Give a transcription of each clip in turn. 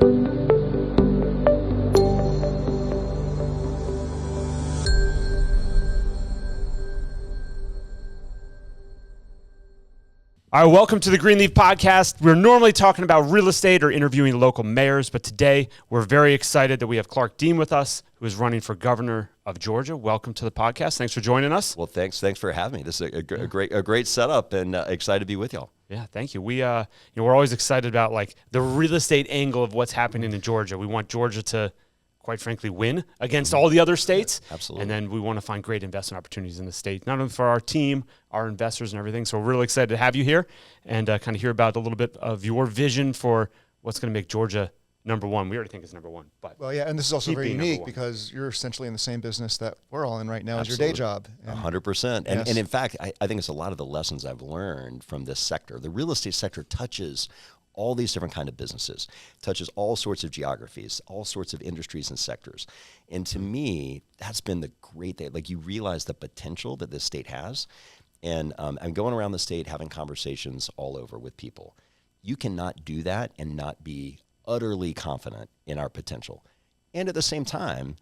All right, welcome to the Greenleaf podcast. We're normally talking about real estate or interviewing local mayors, but today we're very excited that we have Clark Dean with us, who is running for governor of Georgia. Welcome to the podcast. Thanks for joining us. Well, thanks for having me. This is a great setup, and excited to be with y'all. Yeah, thank you. We're always excited about like the real estate angle of what's happening in Georgia. We want Georgia to, quite frankly, win against all the other states. Absolutely. And then we want to find great investment opportunities in the state, not only for our team, our investors and everything. So we're really excited to have you here and kind of hear about a little bit of your vision for what's going to make Georgia number one. We already think it's number one. But well, yeah, and this is also very unique because you're essentially in the same business that we're all in right now as your day job. 100%. And in fact, I think it's a lot of the lessons I've learned from this sector. The real estate sector touches all these different kind of businesses, touches all sorts of geographies, all sorts of industries and sectors. And to me, that's been the great thing. Like, you realize the potential that this state has. And I'm going around the state having conversations all over with people. You cannot do that and not be utterly confident in our potential. And at the same time,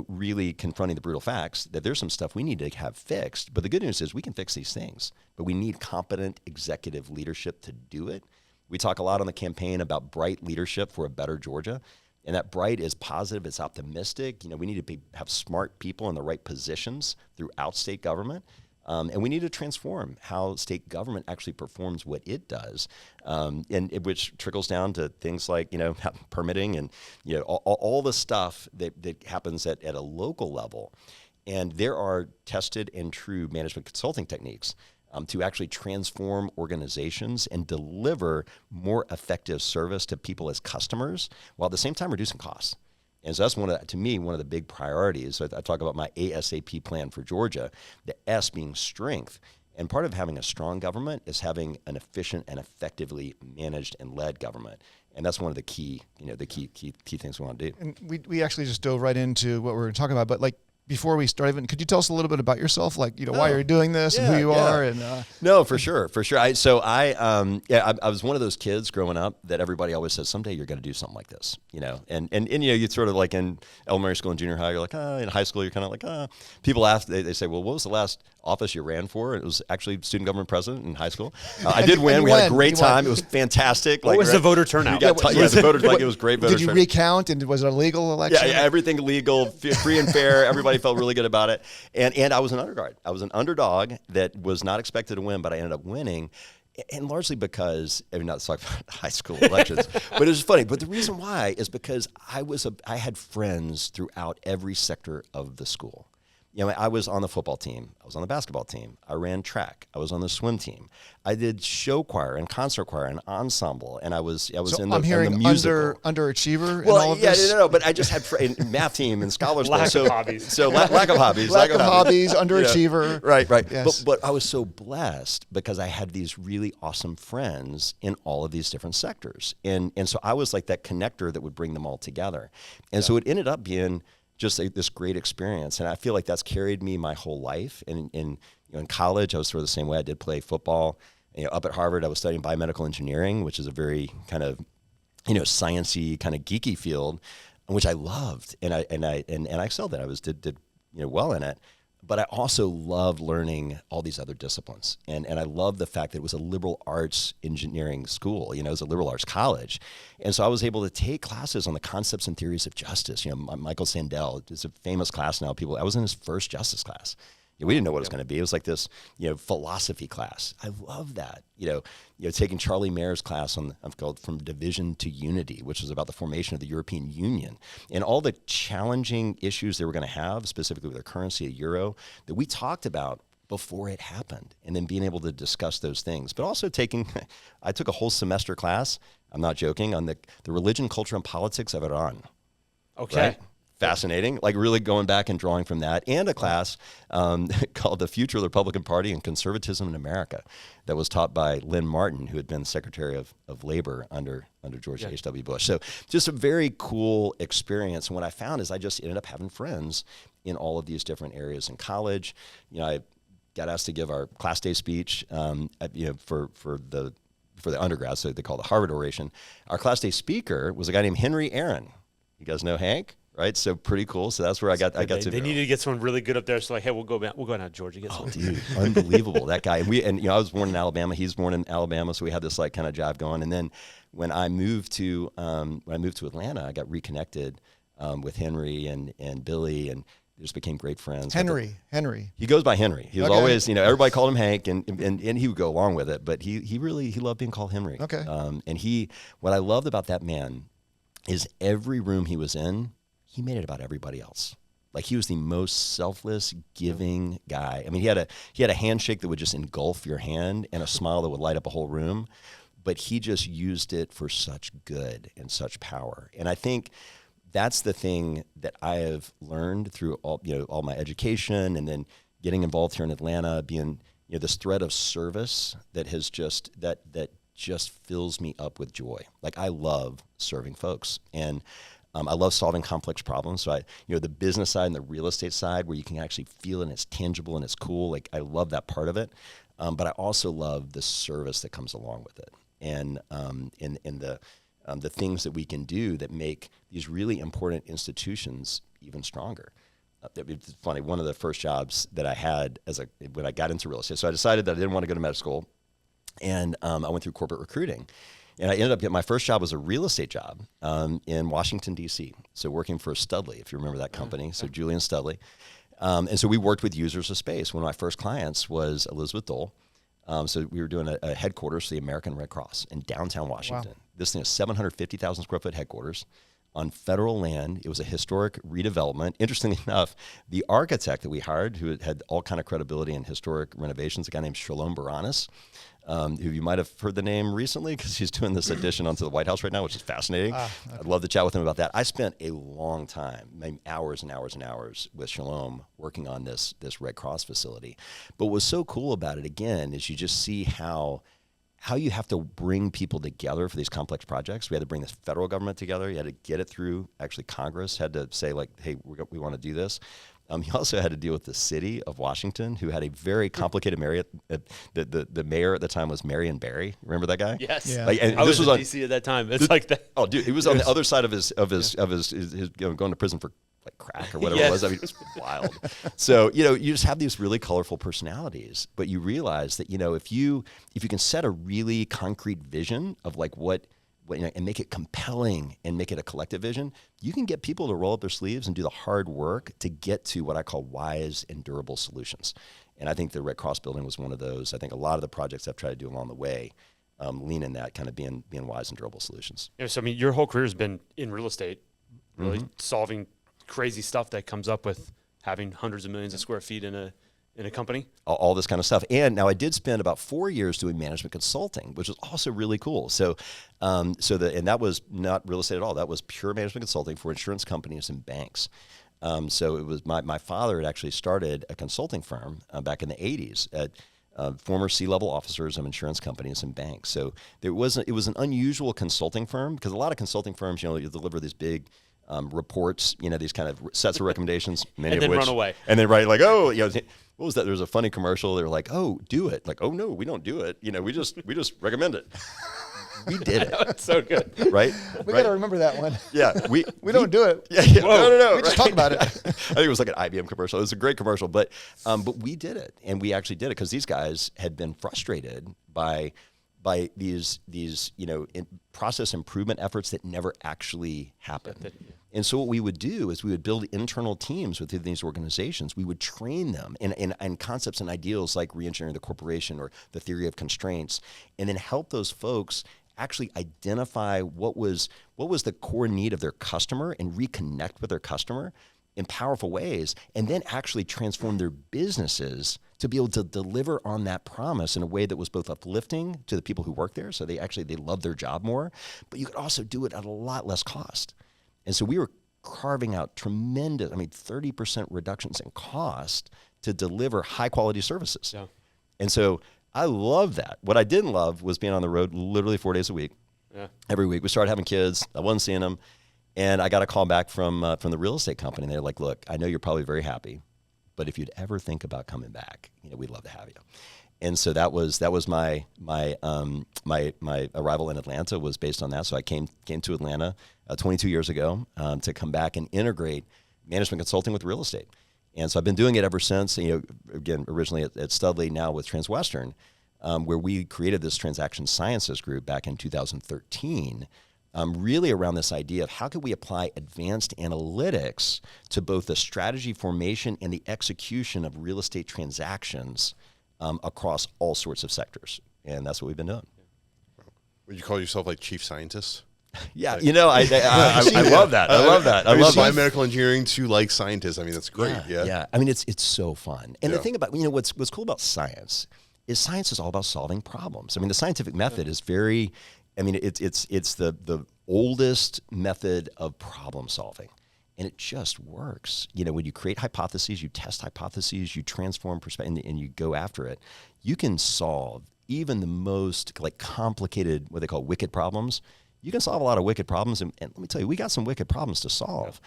really confronting the brutal facts that there's some stuff we need to have fixed. But the good news is we can fix these things, but we need competent executive leadership to do it. We talk a lot on the campaign about bright leadership for a better Georgia, and that bright is positive, it's optimistic. We need to have smart people in the right positions throughout state government, and we need to transform how state government actually performs what it does, which trickles down to things like permitting and all the stuff that happens at a local level. And there are tested and true management consulting techniques to actually transform organizations and deliver more effective service to people as customers, while at the same time reducing costs. And so that's one of the big priorities. So I talk about my ASAP plan for Georgia, the S being strength. And part of having a strong government is having an efficient and effectively managed and led government. And that's one of the key things we want to do. And we actually just dove right into what we were talking about, but before we start, could you tell us a little bit about yourself? Why you're doing this and who you are? And No, for sure. I was one of those kids growing up that everybody always says, someday you're going to do something like this, and you sort of like in elementary school and junior high, you're like, in high school, you're kind of like, people ask, they say, well, what was the last office you ran for? It was actually student government president in high school. I did win. We had a great time. It was fantastic. What was the voter turnout? It was great voter turnout. Did you recount, and was it a legal election? Yeah, everything legal, free and fair. Everybody felt really good about it. And I was an underguard. I was an underdog that was not expected to win, but I ended up winning. And largely because, not to talk about high school elections, but it was funny. But the reason why is because I had friends throughout every sector of the school. I was on the football team. I was on the basketball team. I ran track. I was on the swim team. I did show choir and concert choir and ensemble. And I was in the musical. Underachiever in all of this? No. But I just had math team and scholars. Lack of hobbies. So lack of hobbies. Lack of hobbies, underachiever. Right. Yes. But I was so blessed because I had these really awesome friends in all of these different sectors. And so I was like that connector that would bring them all together. And so it ended up being just this great experience. And I feel like that's carried me my whole life. And in college, I was sort of the same way. I did play football. Up at Harvard, I was studying biomedical engineering, which is a very kind of, sciencey, kind of geeky field, which I loved. And I excelled at it. I did well in it. But I also loved learning all these other disciplines. And I loved the fact that it was a liberal arts engineering school. It was a liberal arts college. And so I was able to take classes on the concepts and theories of justice. Michael Sandel is a famous class now. I was in his first justice class. We didn't know what it was going to be. It was like this, philosophy class. I love that. Taking Charlie Mayer's class called From Division to Unity, which was about the formation of the European Union and all the challenging issues they were going to have, specifically with their currency, a euro, that we talked about before it happened, and then being able to discuss those things. But also I took a whole semester class, I'm not joking, on the religion, culture, and politics of Iran. Okay. Right? Fascinating, like really going back and drawing from that, and a class called The Future of the Republican Party and Conservatism in America that was taught by Lynn Martin, who had been Secretary of Labor under George H.W. Bush. So just a very cool experience. And what I found is I just ended up having friends in all of these different areas in college. I got asked to give our class day speech, for the for the undergrad, so they call it the Harvard oration. Our class day speaker was a guy named Henry Aaron. You guys know Hank, right? So pretty cool. So that's where I got to. They needed to get someone really good up there. So like, hey, we'll go down to Georgia. Get someone. Dude, unbelievable, that guy. And I was born in Alabama. He's born in Alabama, so we had this like kind of jive going. And then when I moved to Atlanta, I got reconnected with Henry and Billy, and just became great friends. Henry. He goes by Henry. He was always, everybody called him Hank, and he would go along with it. But he loved being called Henry. Okay. And what I loved about that man is every room he was in, he made it about everybody else. Like he was the most selfless, giving guy. I mean, he had a handshake that would just engulf your hand and a smile that would light up a whole room. But he just used it for such good and such power. And I think that's the thing that I have learned through all my education, and then getting involved here in Atlanta, being this thread of service that has just that just fills me up with joy. Like I love serving folks, and I love solving complex problems. So the business side and the real estate side, where you can actually feel it and it's tangible and it's cool. Like I love that part of it, but I also love the service that comes along with it, and the things that we can do that make these really important institutions even stronger. It's funny. One of the first jobs that I had when I got into real estate, so I decided that I didn't want to go to med school. And I went through corporate recruiting, and I ended up getting my first job was a real estate job in Washington, D.C. So working for Studley, if you remember that company. So Julian Studley. And so we worked with users of space. One of my first clients was Elizabeth Dole. So we were doing a headquarters for the American Red Cross in downtown Washington. Wow. This thing is 750,000 square foot headquarters on federal land. It was a historic redevelopment. Interestingly enough, the architect that we hired, who had all kind of credibility in historic renovations, a guy named Shalom Baranis, who you might have heard the name recently because he's doing this addition onto the White House right now, which is fascinating. Okay. I'd love to chat with him about that. I spent a long time, maybe hours and hours and hours with Shalom working on this Red Cross facility. But what's so cool about it, again, is you just see how you have to bring people together for these complex projects. We had to bring the federal government together. You had to get it through. Actually, Congress had to say, like, hey, we want to do this. He also had to deal with the city of Washington, who had a very complicated mayor. The mayor at the time was Marion Barry. Remember that guy? Yes. Yeah. I was in D.C. at that time. It's like that. Oh, dude, he was on the other side of his going to prison for like crack or whatever it was. I mean, it was wild. So, you just have these really colorful personalities, but you realize that, if you can set a really concrete vision of like what and make it compelling and make it a collective vision, you can get people to roll up their sleeves and do the hard work to get to what I call wise and durable solutions. And I think the Red Cross building was one of those. I think a lot of the projects I've tried to do along the way lean in that kind of being wise and durable solutions. Yeah, so, I mean, your whole career has been in real estate, really solving crazy stuff that comes up with having hundreds of millions of square feet in a company. All this kind of stuff. And now I did spend about 4 years doing management consulting, which was also really cool. So and that was not real estate at all. That was pure management consulting for insurance companies and banks. So it was my father had actually started a consulting firm back in the 80s at former C-level officers of insurance companies and banks. So it was an unusual consulting firm, because a lot of consulting firms, you deliver these big reports, these kind of sets of recommendations, many and of which run away. And then like, oh, what was that? There was a funny commercial. They were like, oh, do it. Like, oh no, we don't do it. we just recommend it. We did it. It's so good. Right? We got to remember that one. Yeah. We don't do it. Yeah. No. We just talk about it. I think it was like an IBM commercial. It was a great commercial, but we did it. And we actually did it because these guys had been frustrated by these process improvement efforts that never actually happened. And so what we would do is we would build internal teams within these organizations. We would train them in concepts and ideals like reengineering the corporation or the theory of constraints, and then help those folks actually identify what was the core need of their customer and reconnect with their customer in powerful ways, and then actually transform their businesses to be able to deliver on that promise in a way that was both uplifting to the people who work there, so they love their job more, but you could also do it at a lot less cost. And so we were carving out tremendous, 30% reductions in cost to deliver high quality services. Yeah. And so I love that. What I didn't love was being on the road literally 4 days a week. Yeah. Every week. We started having kids. I wasn't seeing them. And I got a call back from the real estate company. And they're like, look, I know you're probably very happy, but if you'd ever think about coming back, we'd love to have you. And so that was my arrival in Atlanta was based on that. So I came to Atlanta 22 years ago to come back and integrate management consulting with real estate. And so I've been doing it ever since, again, originally at Studley, now with Transwestern, where we created this transaction sciences group back in 2013, really around this idea of how could we apply advanced analytics to both the strategy formation and the execution of real estate transactions across all sorts of sectors. And that's what we've been doing. Would you call yourself like chief scientist? Yeah, I love that. I love that. I love biomedical engineering to like scientists. I mean, that's great. Yeah. I mean, it's so fun. And the thing about, what's cool about science is all about solving problems. I mean, the scientific method is very, it's the oldest method of problem solving. And it just works. When you create hypotheses, you test hypotheses, you transform perspective, and you go after it, you can solve even the most complicated, what they call wicked problems. You can solve a lot of wicked problems, and let me tell you, we got some wicked problems to solve.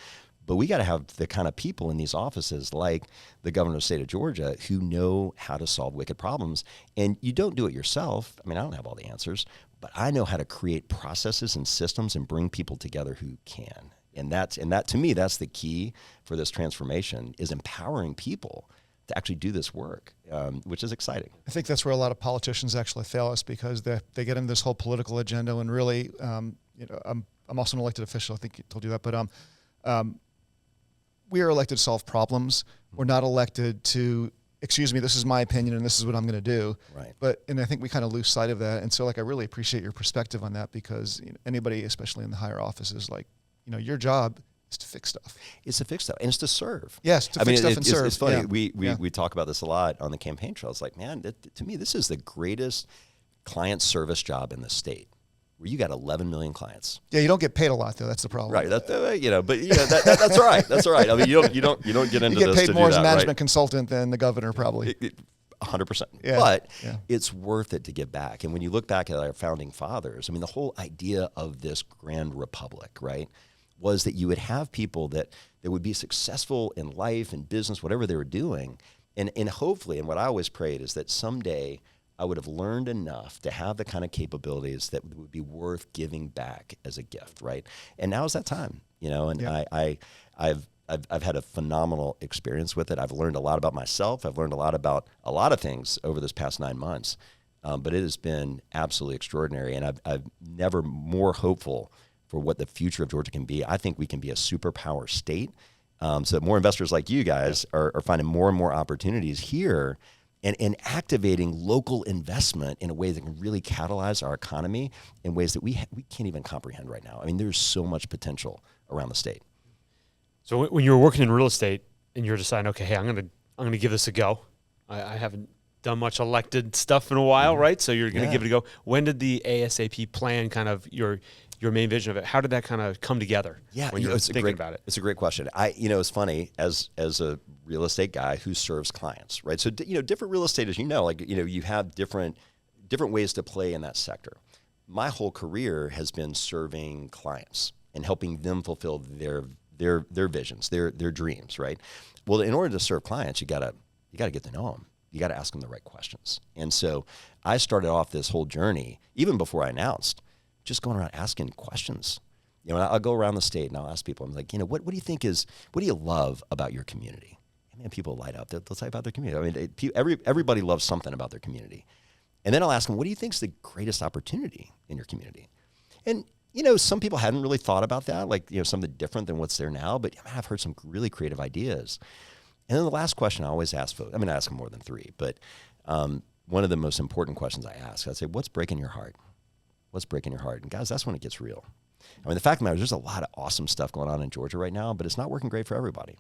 But we got to have the kind of people in these offices, like the governor of the state of Georgia, who know how to solve wicked problems. And you don't do it yourself. I mean, I don't have all the answers, but I know how to create processes and systems and bring people together who can. And that to me, that's the key for this transformation, is empowering people to actually do this work, which is exciting. I think that's where a lot of politicians actually fail us, because they get into this whole political agenda, and really, I'm also an elected official. I think I told you that, but we are elected to solve problems. We're not elected to, excuse me, this is my opinion and this is what I'm going to do. Right. And I think we kind of lose sight of that. And so I really appreciate your perspective on that, because anybody, especially in the higher offices, your job is to fix stuff. It's to fix stuff, and it's to serve. Yes, to fix stuff and serve. It's funny. We talk about this a lot on the campaign trail. It's like, man, to me, this is the greatest client service job in the state, where you got 11 million clients. Yeah, you don't get paid a lot though. That's the problem. Right. That's all right. That's all right. I mean, you don't get into this. You get paid more as a management right? consultant than the governor, probably. 100%. Yeah. But it's worth it to give back. And when you look back at our founding fathers, I mean, the whole idea of this grand republic, right, was that you would have people that would be successful in life and business, whatever they were doing. And hopefully, and what I always prayed is that someday I would have learned enough to have the kind of capabilities that would be worth giving back as a gift, right? And now is that time, and I've had a phenomenal experience with it. I've learned a lot about myself. I've learned a lot about a lot of things over this past 9 months, but it has been absolutely extraordinary. And I've never more hopeful for what the future of Georgia can be. I think we can be a superpower state. So that more investors like you guys are finding more and more opportunities here, and activating local investment in a way that can really catalyze our economy in ways that we can't even comprehend right now. I mean, there's so much potential around the state. So when you were working in real estate and you're deciding, okay, hey, I'm gonna give this a go. I haven't done much elected stuff in a while, right? So you're gonna give it a go. When did the ASAP plan, kind of your main vision of it, how did that kind of come together? Yeah, when you were thinking about it? It's a great question. It's funny, as a real estate guy who serves clients, right? So different real estate, as you have different ways to play in that sector. My whole career has been serving clients and helping them fulfill their visions, their dreams, right? Well, in order to serve clients, you gotta get to know them. You gotta ask them the right questions. And so I started off this whole journey, even before I announced, just going around asking questions. I'll go around the state and I'll ask people, I'm like, what do you think what do you love about your community? And people light up. They'll say about their community. I mean, everybody loves something about their community. And then I'll ask them, what do you think is the greatest opportunity in your community? And, some people hadn't really thought about that, something different than what's there now, but I've heard some really creative ideas. And then the last question I always ask folks, I ask them more than three, but one of the most important questions I ask, I say, what's breaking your heart? What's breaking your heart? And guys, that's when it gets real. The fact of the matter is there's a lot of awesome stuff going on in Georgia right now, but it's not working great for everybody.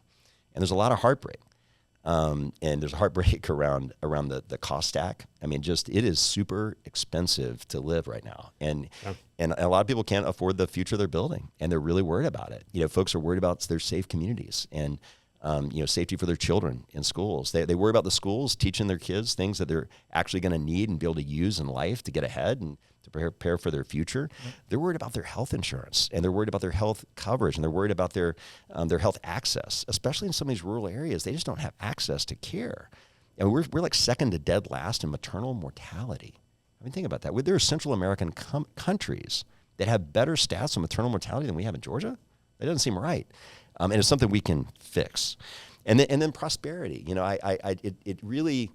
And there's a lot of heartbreak. And there's a heartbreak around the cost stack. It is super expensive to live right now. And a lot of people can't afford the future they're building, and they're really worried about it. Folks are worried about their safe communities and safety for their children in schools. They worry about the schools teaching their kids things that they're actually going to need and be able to use in life to get ahead and to prepare for their future. Mm-hmm. They're worried about their health insurance, and they're worried about their health coverage, and they're worried about their health access, especially in some of these rural areas. They just don't have access to care. And we're like second to dead last in maternal mortality. I mean, think about that. There are Central American countries that have better stats on maternal mortality than we have in Georgia. That doesn't seem right. And it's something we can fix. And then prosperity. You know, it really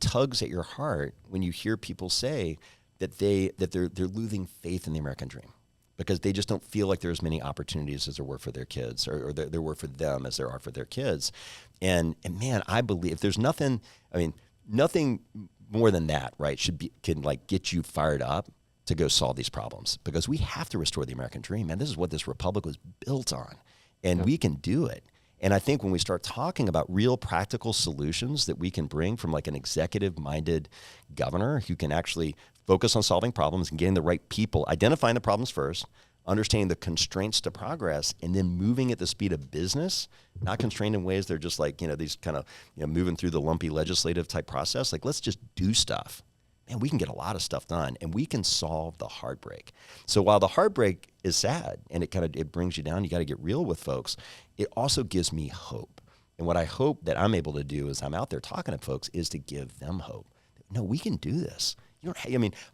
tugs at your heart when you hear people say that they're losing faith in the American dream because they just don't feel like there's as many opportunities as there were for their kids or there were for them as there are for their kids. And man, I believe if there's nothing more than that, right, can like get you fired up to go solve these problems because we have to restore the American dream, man. This is what this republic was built on, and we can do it. And I think when we start talking about real practical solutions that we can bring from like an executive-minded governor who can actually focus on solving problems and getting the right people, identifying the problems first, understanding the constraints to progress, and then moving at the speed of business, not constrained in ways that are just like, these kind of, moving through the lumpy legislative type process. Like, let's just do stuff. Man, we can get a lot of stuff done, and we can solve the heartbreak. So while the heartbreak is sad and it brings you down, you got to get real with folks, it also gives me hope. And what I hope that I'm able to do as I'm out there talking to folks is to give them hope. No, we can do this.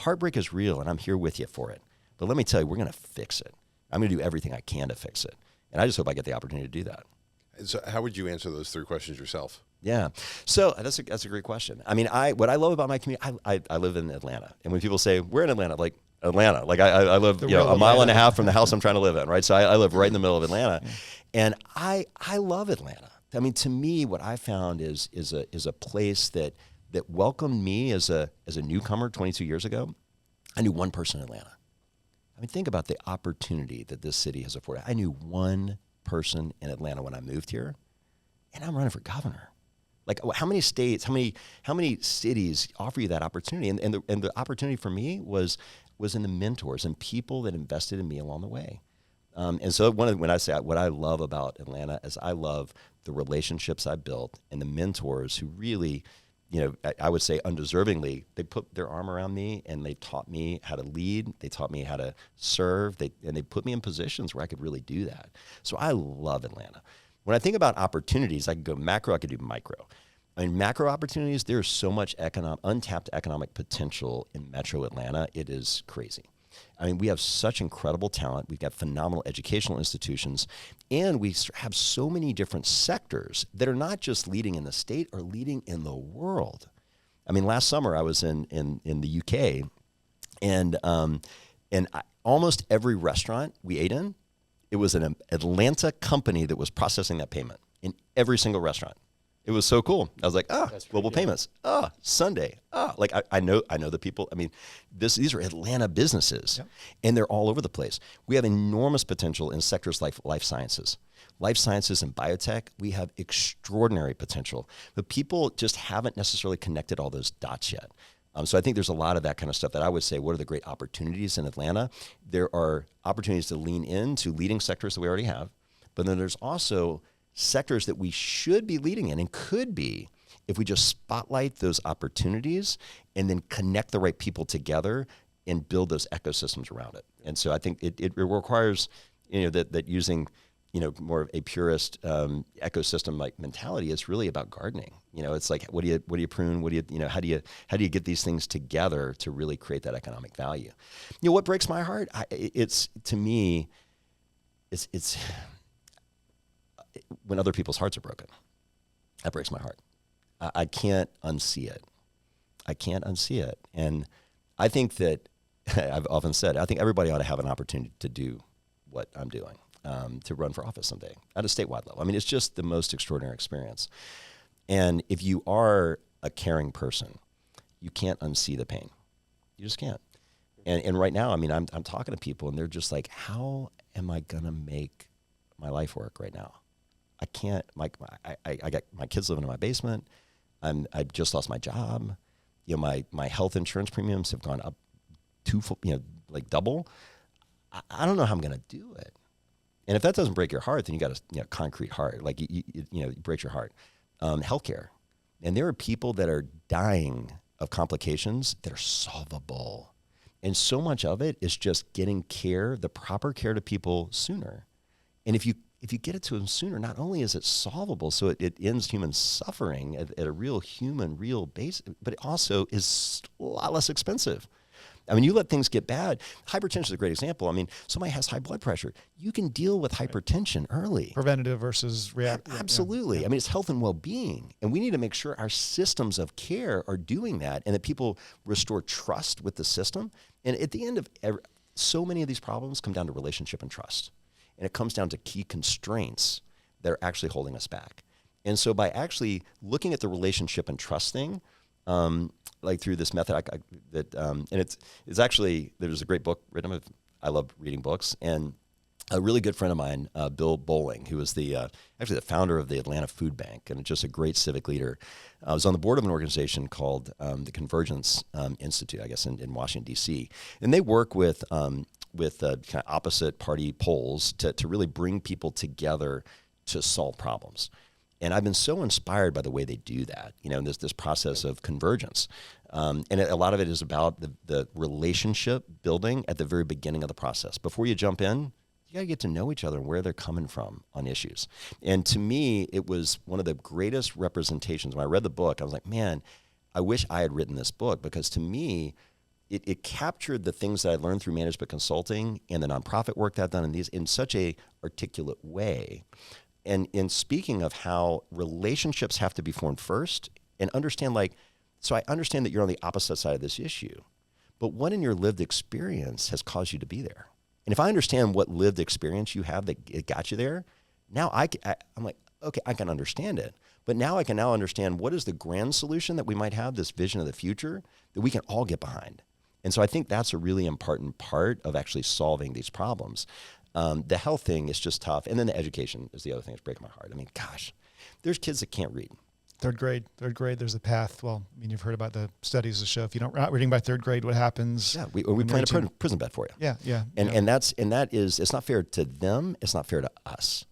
Heartbreak is real, and I'm here with you for it. But let me tell you, we're going to fix it. I'm going to do everything I can to fix it. And I just hope I get the opportunity to do that. So how would you answer those three questions yourself? Yeah. So that's a great question. I mean, what I love about my community, I live in Atlanta. And when people say, we're in Atlanta, like Atlanta, like I live a mile and a half from the house I'm trying to live in, right? So I live right in the middle of Atlanta. Yeah. And I love Atlanta. I mean, to me, what I found is a place that welcomed me as a newcomer 22 years ago. I knew one person in Atlanta. I mean, think about the opportunity that this city has afforded. I knew one person in Atlanta when I moved here, and I'm running for governor. Like, how many states, how many cities offer you that opportunity? And the opportunity for me was in the mentors and people that invested in me along the way. And so when I say what I love about Atlanta is I love the relationships I built and the mentors who really, I would say undeservingly, they put their arm around me and they taught me how to lead. They taught me how to serve. And they put me in positions where I could really do that. So I love Atlanta. When I think about opportunities, I could go macro, I could do micro. I mean, macro opportunities, there's so much untapped economic potential in Metro Atlanta. It is crazy. I mean, we have such incredible talent. We've got phenomenal educational institutions, and we have so many different sectors that are not just leading in the state or leading in the world. I mean, last summer I was in the UK, and almost every restaurant we ate in, it was an Atlanta company that was processing that payment in every single restaurant. It was so cool. I was like, Global Payments. Sunday. Like I know the people. I mean, these are Atlanta businesses, and they're all over the place. We have enormous potential in sectors like life sciences and biotech. We have extraordinary potential, but people just haven't necessarily connected all those dots yet. So I think there's a lot of that kind of stuff that I would say, what are the great opportunities in Atlanta? There are opportunities to lean into leading sectors that we already have, but then there's also sectors that we should be leading in and could be if we just spotlight those opportunities and then connect the right people together and build those ecosystems around it. And so I think it requires, that using, more of a purist ecosystem like mentality. It's really about gardening. It's like, what do you prune? How do you get these things together to really create that economic value? What breaks my heart? It's when other people's hearts are broken. That breaks my heart. I can't unsee it. And I think that I've often said, I think everybody ought to have an opportunity to do what I'm doing, to run for office someday at a statewide level. I mean, it's just the most extraordinary experience. And if you are a caring person, you can't unsee the pain. You just can't. And right now, I mean, I'm talking to people and they're just like, how am I going to make my life work right now? I can't. I got my kids living in my basement. I just lost my job. My health insurance premiums have gone up like double. I don't know how I'm going to do it. And if that doesn't break your heart, then you got a concrete heart. Like it breaks your heart. Healthcare, and there are people that are dying of complications that are solvable, and so much of it is just getting care, the proper care to people sooner. And if if you get it to them sooner, not only is it solvable, so it ends human suffering at a real human, real base, but it also is a lot less expensive. I mean, you let things get bad. Hypertension is a great example. I mean, somebody has high blood pressure. You can deal with hypertension early. Preventative versus reactive. Absolutely. Yeah. I mean, it's health and well-being. And we need to make sure our systems of care are doing that and that people restore trust with the system. And at the end of so many of these problems come down to relationship and trust. And it comes down to key constraints that are actually holding us back. And so by actually looking at the relationship and trust thing, like through this method, and it's actually, there's a great book written. I love reading books, and a really good friend of mine, Bill Bowling, who was actually the founder of the Atlanta Food Bank, and just a great civic leader, was on the board of an organization called the Convergence Institute, I guess, in Washington D.C., and they work with kind of opposite party poles to really bring people together to solve problems. And I've been so inspired by the way they do that, in this process of convergence. And a lot of it is about the relationship building at the very beginning of the process. Before you jump in, you got to get to know each other and where they're coming from on issues. And to me, it was one of the greatest representations. When I read the book, I was like, man, I wish I had written this book, because to me, it captured the things that I learned through management consulting and the nonprofit work that I've done in such a articulate way. And in speaking of how relationships have to be formed first, and understand, so I understand that you're on the opposite side of this issue, but what in your lived experience has caused you to be there? And if I understand what lived experience you have that it got you there, now I'm like, okay, I can understand it. But now I can understand what is the grand solution that we might have, this vision of the future that we can all get behind. And so I think that's a really important part of actually solving these problems. The health thing is just tough. And then the education is the other thing that's breaking my heart. I mean, gosh, there's kids that can't read. Third grade, there's a path. Well, I mean, you've heard about the studies that show if you're not reading by third grade, what happens? Yeah, we plan a prison bed for you. Yeah. And that is, it's not fair to them. It's not fair to us.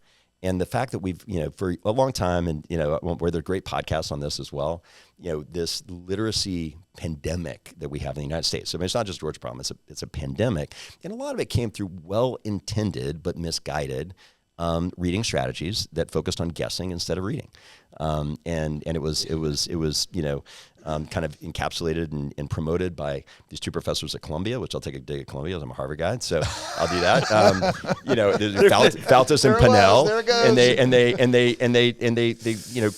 And the fact that we've, for a long time, and, where there are great podcasts on this as well, this literacy pandemic that we have in the United States. I mean, it's not just Georgia's problem, it's a pandemic. And a lot of it came through well-intended but misguided reading strategies that focused on guessing instead of reading. And it was kind of encapsulated and promoted by these two professors at Columbia, which I'll take a dig at Columbia, as I'm a Harvard guy, so I'll do that. Faltus and Pinnell, and they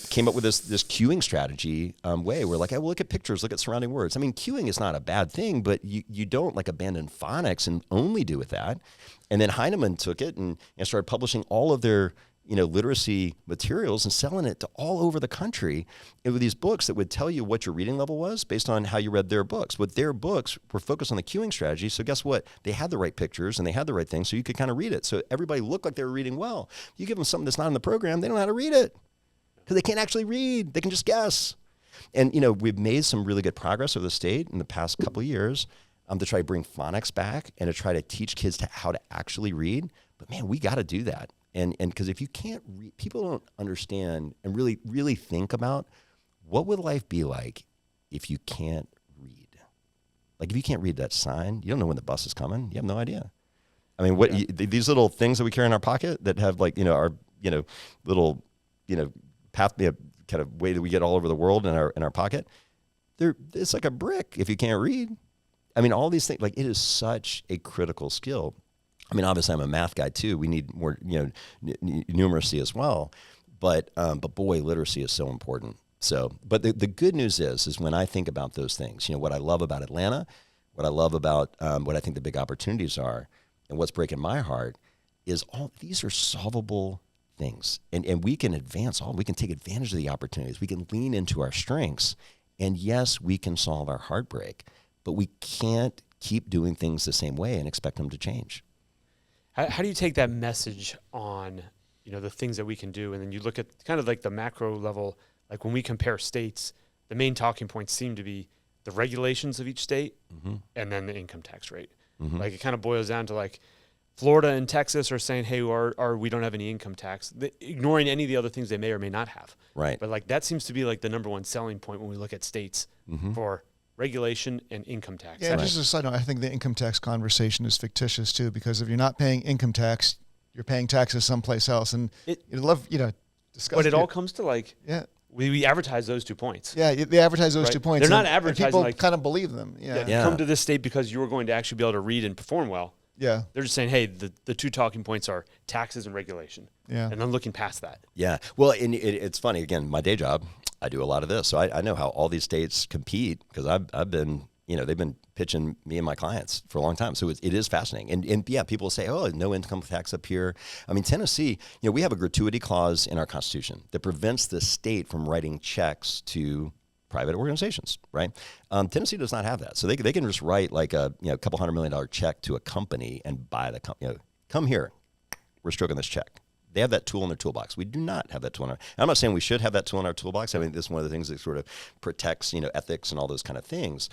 came up with this cueing strategy way where hey, well, look at pictures, look at surrounding words. I mean, cueing is not a bad thing, but you don't abandon phonics and only do with that. And then Heinemann took it and started publishing all of their literacy materials and selling it to all over the country with these books that would tell you what your reading level was based on how you read their books. But their books were focused on the cueing strategy. So guess what? They had the right pictures and they had the right things, so you could kind of read it. So everybody looked like they were reading well. You give them something that's not in the program, they don't know how to read it because they can't actually read. They can just guess. And, we've made some really good progress over the state in the past couple of years to try to bring phonics back and to try to teach kids how to actually read. But man, we got to do that. And because if you can't read, people don't understand and really, really think about what would life be like if you can't read. If you can't read that sign, you don't know when the bus is coming. You have no idea. I mean, these little things that we carry in our pocket that have our little path, kind of way that we get all over the world in our pocket. It's like a brick if you can't read. I mean, all these things, it is such a critical skill. I mean, obviously I'm a math guy too. We need more, numeracy as well. But boy, literacy is so important. So, but the good news is when I think about those things, what I love about Atlanta, what I love about what I think the big opportunities are, and what's breaking my heart is all these are solvable things. And we can we can take advantage of the opportunities. We can lean into our strengths. And yes, we can solve our heartbreak, but we can't keep doing things the same way and expect them to change. How do you take that message on, the things that we can do, and then you look at kind of the macro level, when we compare states, the main talking points seem to be the regulations of each state and then the income tax rate. It kind of boils down to Florida and Texas are saying, hey, we don't have any income tax, ignoring any of the other things they may or may not have. Right. But that seems to be the number one selling point when we look at states for regulation and income tax. Yeah, just as a side note, I think the income tax conversation is fictitious too, because if you're not paying income tax, you're paying taxes someplace else, and you'd love discuss. But it all comes to like yeah. We advertise those 2 points. Yeah, they advertise those 2 points. They're not and advertising people like kind of believe them. Yeah. Come to this state because you are going to actually be able to read and perform well. Yeah. They're just saying, hey, the 2 talking points are taxes and regulation. Yeah. And I'm looking past that. Yeah. Well, and it's funny. Again, my day job, I do a lot of this. So I know how all these states compete because I've been, they've been pitching me and my clients for a long time. So it is fascinating. And yeah, people say, oh, no income tax up here. I mean, Tennessee, we have a gratuity clause in our Constitution that prevents the state from writing checks to private organizations, right? Tennessee does not have that. So they can just write like a couple $100 million check to a company and buy the company. Come here, we're stroking this check. They have that tool in their toolbox. We do not have that tool in our. I'm not saying we should have that tool in our toolbox. I mean, this is one of the things that sort of protects ethics and all those kind of things.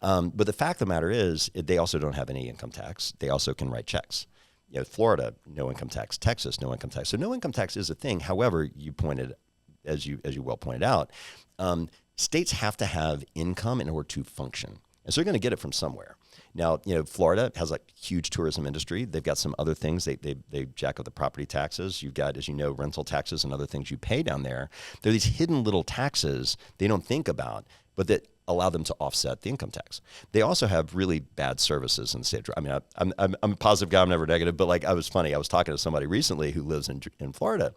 But the fact of the matter is, they also don't have any income tax. They also can write checks. Florida, no income tax. Texas, no income tax. So no income tax is a thing. However, you pointed, as you well pointed out, states have to have income in order to function. And so they're going to get it from somewhere. Now, Florida has a huge tourism industry. They've got some other things. They jack up the property taxes. You've got, as you know, rental taxes and other things you pay down there. There are these hidden little taxes they don't think about, but that allow them to offset the income tax. They also have really bad services in the state. I mean, I'm a positive guy. I'm never negative, but I was talking to somebody recently who lives in Florida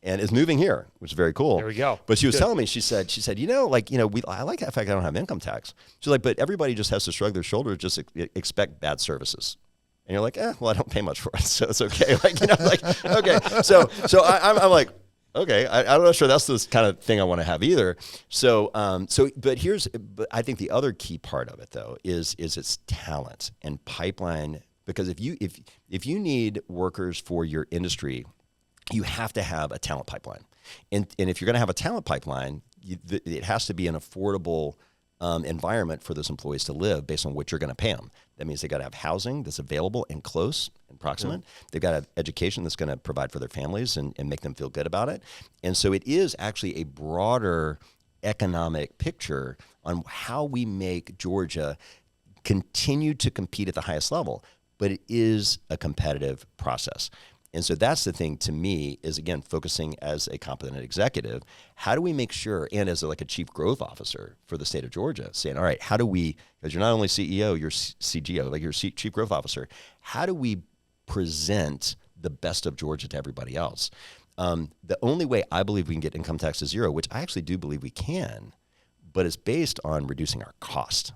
and is moving here, which is very cool. There we go. But she was telling me, she said, I like that fact I don't have income tax. She's like, but everybody just has to shrug their shoulders, just expect bad services. And you're like, well, I don't pay much for it, so it's okay. Okay. So I'm like, okay, I'm not sure that's the kind of thing I want to have either. But I think the other key part of it though is its talent and pipeline. Because if you need workers for your industry, you have to have a talent pipeline. And if you're going to have a talent pipeline, it has to be an affordable environment for those employees to live based on what you're going to pay them. That means they got to have housing that's available and close and proximate. Mm-hmm. They've got to have education that's going to provide for their families and make them feel good about it. And so it is actually a broader economic picture on how we make Georgia continue to compete at the highest level. But it is a competitive process. And so that's the thing to me is, again, focusing as a competent executive, how do we make sure, and as a chief growth officer for the state of Georgia, saying, all right, how do we, because you're not only CEO, you're CGO, you're chief growth officer, how do we present the best of Georgia to everybody else? The only way I believe we can get income tax to zero, which I actually do believe we can, but it's based on reducing our cost.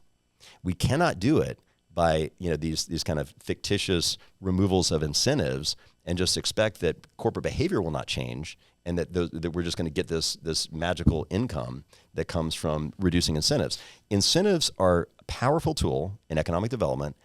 We cannot do it by these kind of fictitious removals of incentives and just expect that corporate behavior will not change and that we're just going to get this magical income that comes from reducing incentives. Incentives are a powerful tool in economic development.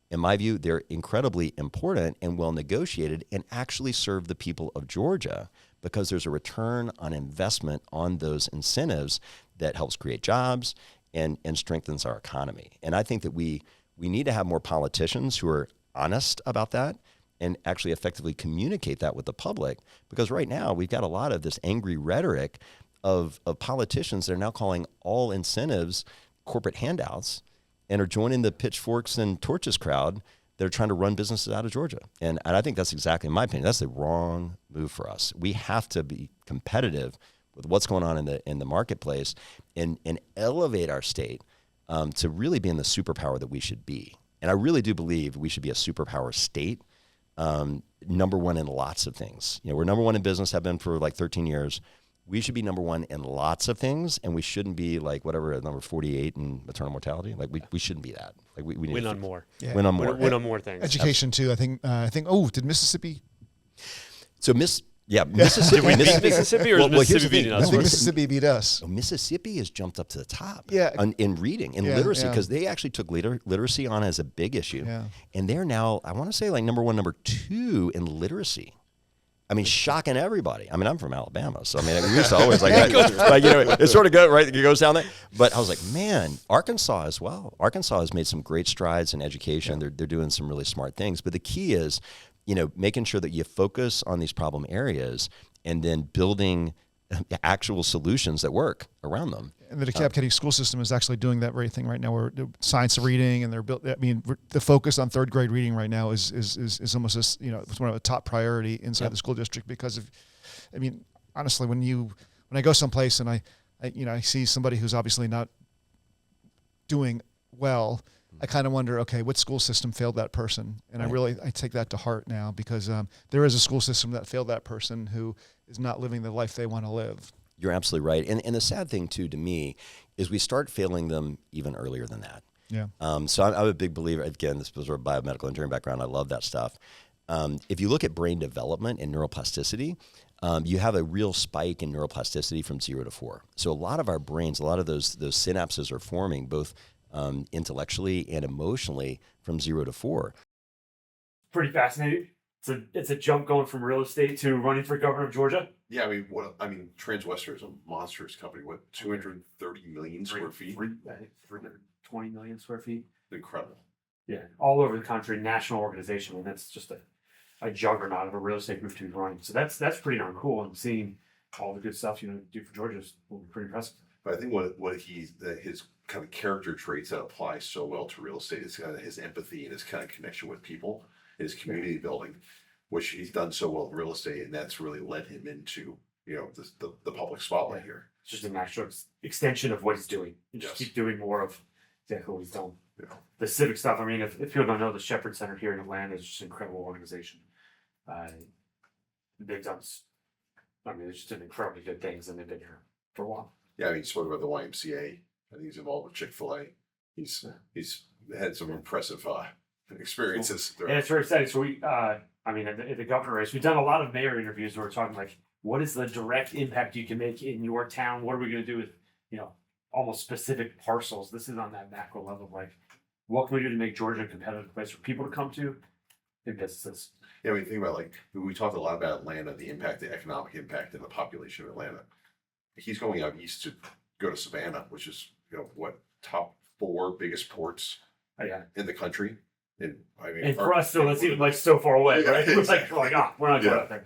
In my view, they're incredibly important and well negotiated and actually serve the people of Georgia because there's a return on investment on those incentives that helps create jobs and strengthens our economy. And I think that we need to have more politicians who are honest about that and actually effectively communicate that with the public. Because right now we've got a lot of this angry rhetoric of politicians that are now calling all incentives corporate handouts and are joining the pitchforks and torches crowd that are trying to run businesses out of Georgia. And I think that's exactly, in my opinion, that's the wrong move for us. We have to be competitive with what's going on in the marketplace and elevate our state to really be in the superpower that we should be. And I really do believe we should be a superpower state. Number one in lots of things. We're number one in business, have been for 13 years. We should be number one in lots of things, and we shouldn't be number 48 in maternal mortality. We shouldn't be that. We need win to on more. Yeah. Win on more. Win on more things. Education too. I think. Did Mississippi? So Mississippi. Did we beat Mississippi, or is Mississippi beating us? I think Mississippi beat us. Mississippi has jumped up to the top. Yeah. In reading, in literacy, because they actually took literacy on as a big issue, and they're now, I want to say, number one, number two in literacy. I mean, shocking everybody. I mean, I'm from Alabama, so I mean, we used to always it sort of goes right. It goes down there. But I was like, man, Arkansas as well. Arkansas has made some great strides in education. They're doing some really smart things. But the key is, making sure that you focus on these problem areas and then building actual solutions that work around them. And the DeKalb County school system is actually doing that very thing right now, where science of reading, and they're built. I mean, the focus on third grade reading right now is almost it's one of the top priority inside the school district, because of, I mean, honestly, when I go someplace and I see somebody who's obviously not doing well, I kind of wonder, okay, what school system failed that person? And I take that to heart now, because there is a school system that failed that person who is not living the life they want to live. You're absolutely right. And the sad thing, too, to me, is we start failing them even earlier than that. Yeah. So I'm a big believer. Again, this was a biomedical engineering background. I love that stuff. If you look at brain development and neuroplasticity, you have a real spike in neuroplasticity from 0 to 4. So a lot of our brains, a lot of those synapses are forming both intellectually and emotionally from 0 to 4. Pretty fascinating. It's a jump going from real estate to running for governor of Georgia. Yeah, I mean, Transwestern is a monstrous company. What, 230 million square feet? 320 million square feet. Incredible. Yeah, all over the country, national organization, and that's just a juggernaut of a real estate group to be running. So that's pretty darn cool, and seeing all the good stuff do for Georgia will be pretty impressive. But I think his kind of character traits that apply so well to real estate is kind of his empathy and his kind of connection with people, his community building, which he's done so well in real estate, and that's really led him into the public spotlight here. It's just a natural extension of what he's doing. You just keep doing more of exactly what he's done. Yeah. The civic stuff. I mean, if people don't know, the Shepherd Center here in Atlanta is just an incredible organization. They've done. I mean, it's just done incredibly good things, and they've been here for a while. Yeah, I mean, he spoke about the YMCA. I think he's involved with Chick-fil-A. He's had some impressive experiences. And it's very exciting. So we, in the governor race, we've done a lot of mayor interviews where we're talking like, what is the direct impact you can make in your town? What are we going to do with, almost specific parcels? This is on that macro level of like, what can we do to make Georgia a competitive place for people to come to and businesses? Yeah, I mean, think about we talked a lot about Atlanta, the economic impact, and the population of Atlanta. He's going out east to go to Savannah, which is top 4 biggest ports in the country. And for us, still, that's even so far away, right? It's like, we're not going out there.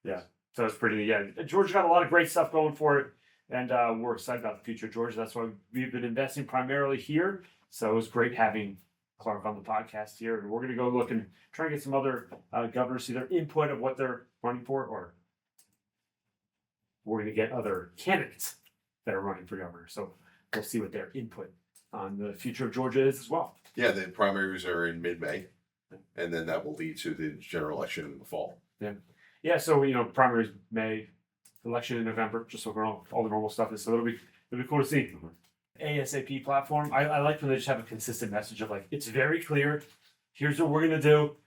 Yeah. So it's pretty, Georgia got a lot of great stuff going for it. And we're excited about the future of Georgia. That's why we've been investing primarily here. So it was great having Clark on the podcast here. And we're going to go look and try and get some other governors, see their input of what they're running for, or we're going to get other candidates that are running for governor. So we'll see what their input on the future of Georgia is as well. Yeah, the primaries are in mid-May, and then that will lead to the general election in the fall. Yeah. So primaries May, election in November, just so all the normal stuff is. So it'll be cool to see. ASAP platform. I like when they just have a consistent message of like, it's very clear. Here's what we're gonna do.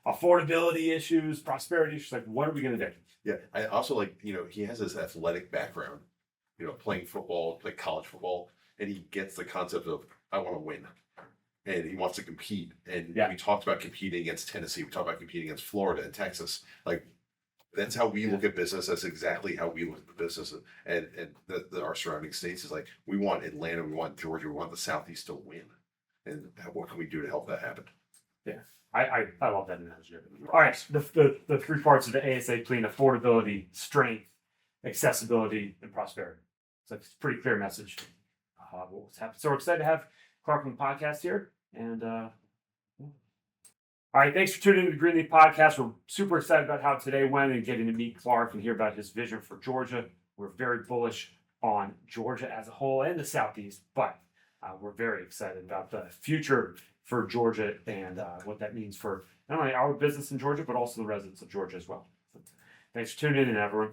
Affordability issues, prosperity issues. Like, what are we gonna do? Yeah, I also like he has this athletic background. Playing football, like college football, and he gets the concept of I want to win. And he wants to compete. And we talked about competing against Tennessee. We talked about competing against Florida and Texas. Like, that's how we look at business. That's exactly how we look at business. And our surrounding states is like, we want Atlanta, we want Georgia, we want the Southeast to win. And what can we do to help that happen? Yeah, I love that analogy. All right, the 3 parts of the ASA plan: affordability, strength, accessibility, and prosperity. So it's a pretty clear message. What's happening. So we're excited to have Clark on the podcast here. And all right, thanks for tuning into the Greenleaf podcast. We're super excited about how today went and getting to meet Clark and hear about his vision for Georgia. We're very bullish on Georgia as a whole and the Southeast, but we're very excited about the future for Georgia and what that means for not only our business in Georgia, but also the residents of Georgia as well. So, thanks for tuning in, everyone.